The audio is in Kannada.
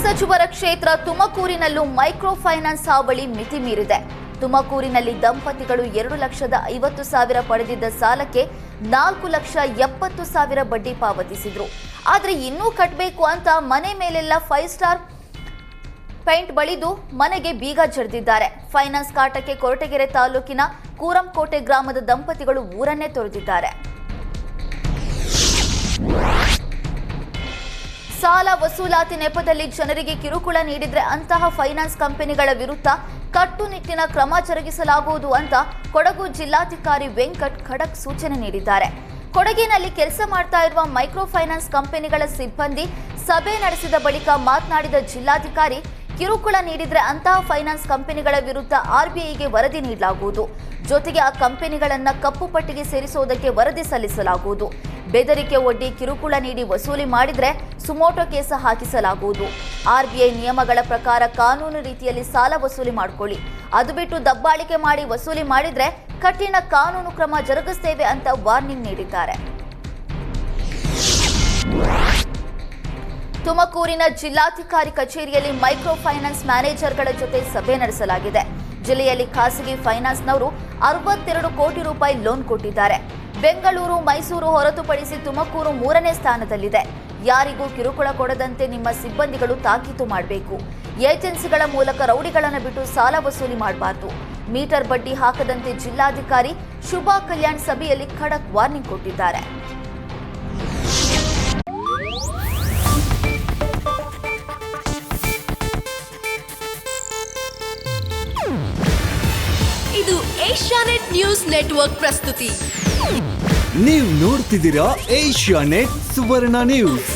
ಸಚಿವರ ಕ್ಷೇತ್ರ ತುಮಕೂರಿನಲ್ಲೂ ಮೈಕ್ರೋ ಫೈನಾನ್ಸ್ ಹಾವಳಿ ಮಿತಿ ಮೀರಿದೆ. ತುಮಕೂರಿನಲ್ಲಿ ದಂಪತಿಗಳು 2,50,000 ಪಡೆದಿದ್ದ ಸಾಲಕ್ಕೆ 4,70,000 ಬಡ್ಡಿ ಪಾವತಿಸಿದ್ರು. ಆದರೆ ಇನ್ನೂ ಕಟ್ಟಬೇಕು ಅಂತ ಮನೆ ಮೇಲೆಲ್ಲ 5 ಸ್ಟಾರ್ ಪೇಂಟ್ ಬಳಿದು ಮನೆಗೆ ಬೀಗ ಜಡಿದಿದ್ದಾರೆ. ಫೈನಾನ್ಸ್ ಕಾಟಕ್ಕೆ ಕೊರಟಗೆರೆ ತಾಲೂಕಿನ ಕೂರಂಕೋಟೆ ಗ್ರಾಮದ ದಂಪತಿಗಳು ಊರನ್ನೇ ತೊರೆದಿದ್ದಾರೆ. ಸಾಲ ವಸೂಲಾತಿ ನೆಪದಲ್ಲಿ ಜನರಿಗೆ ಕಿರುಕುಳ ನೀಡಿದ್ರೆ ಅಂತಹ ಫೈನಾನ್ಸ್ ಕಂಪನಿಗಳ ವಿರುದ್ಧ ಕಟ್ಟುನಿಟ್ಟಿನ ಕ್ರಮ ಜರುಗಿಸಲಾಗುವುದು ಅಂತ ಕೊಡಗು ಜಿಲ್ಲಾಧಿಕಾರಿ ವೆಂಕಟ್ ಖಡಕ್ ಸೂಚನೆ ನೀಡಿದ್ದಾರೆ. ಕೊಡಗಿನಲ್ಲಿ ಕೆಲಸ ಮಾಡ್ತಾ ಇರುವ ಮೈಕ್ರೋ ಫೈನಾನ್ಸ್ ಕಂಪನಿಗಳ ಸಿಬ್ಬಂದಿ ಸಭೆ ನಡೆಸಿದ ಬಳಿಕ ಮಾತನಾಡಿದ ಜಿಲ್ಲಾಧಿಕಾರಿ, ಕಿರುಕುಳ ನೀಡಿದ್ರೆ ಅಂತಹ ಫೈನಾನ್ಸ್ ಕಂಪನಿಗಳ ವಿರುದ್ಧ ಆರ್ಬಿಐಗೆ ವರದಿ ನೀಡಲಾಗುವುದು. ಜೊತೆಗೆ ಆ ಕಂಪನಿಗಳನ್ನ ಕಪ್ಪು ಪಟ್ಟಿಗೆ ಸೇರಿಸುವುದಕ್ಕೆ ವರದಿ ಸಲ್ಲಿಸಲಾಗುವುದು. ಬೆದರಿಕೆ ಒಡ್ಡಿ ಕಿರುಕುಳ ನೀಡಿ ವಸೂಲಿ ಮಾಡಿದ್ರೆ ಸುಮೋಟೋ ಕೇಸ ಹಾಕಿಸಲಾಗುವುದು. ಆರ್ಬಿಐ ನಿಯಮಗಳ ಪ್ರಕಾರ ಕಾನೂನು ರೀತಿಯಲ್ಲಿ ಸಾಲ ವಸೂಲಿ ಮಾಡಿಕೊಳ್ಳಿ. ಅದು ಬಿಟ್ಟು ದಬ್ಬಾಳಿಕೆ ಮಾಡಿ ವಸೂಲಿ ಮಾಡಿದ್ರೆ ಕಠಿಣ ಕಾನೂನು ಕ್ರಮ ಜರುಗಿಸುತ್ತೇವೆ ಅಂತ ವಾರ್ನಿಂಗ್ ನೀಡಿದ್ದಾರೆ. ತುಮಕೂರಿನ ಜಿಲ್ಲಾಧಿಕಾರಿ ಕಚೇರಿಯಲ್ಲಿ ಮೈಕ್ರೋ ಫೈನಾನ್ಸ್ ಮ್ಯಾನೇಜರ್ಗಳ ಜೊತೆ ಸಭೆ ನಡೆಸಲಾಗಿದೆ. ಜಿಲ್ಲೆಯಲ್ಲಿ ಖಾಸಗಿ ಫೈನಾನ್ಸ್ನವರು 62 ಕೋಟಿ ರೂಪಾಯಿ ಲೋನ್ ಕೊಟ್ಟಿದ್ದಾರೆ. ಬೆಂಗಳೂರು, ಮೈಸೂರು ಹೊರತುಪಡಿಸಿ ತುಮಕೂರು 3ನೇ ಸ್ಥಾನದಲ್ಲಿದೆ. ಯಾರಿಗೂ ಕಿರುಕುಳ ಕೊಡದಂತೆ ನಿಮ್ಮ ಸಿಬ್ಬಂದಿಗಳು ತಾಕೀತು ಮಾಡಬೇಕು. ಏಜೆನ್ಸಿಗಳ ಮೂಲಕ ರೌಡಿಗಳನ್ನು ಬಿಟ್ಟು ಸಾಲ ವಸೂಲಿ ಮಾಡಬಾರದು. ಮೀಟರ್ ಬಡ್ಡಿ ಹಾಕದಂತೆ ಜಿಲ್ಲಾಧಿಕಾರಿ ಶುಭಾ ಕಲ್ಯಾಣ್ ಸಭೆಯಲ್ಲಿ ಖಡಕ್ ವಾರ್ನಿಂಗ್ ಕೊಟ್ಟಿದ್ದಾರೆ. ಇದು ಏಷ್ಯಾನೆಟ್ ನ್ಯೂಸ್ ನೆಟ್ವರ್ಕ್ ಪ್ರಸ್ತುತಿ. ನೀವು ನೋಡ್ತಿದ್ದೀರಾ ಏಷ್ಯಾನೆಟ್ ಸುವರ್ಣ ನ್ಯೂಸ್.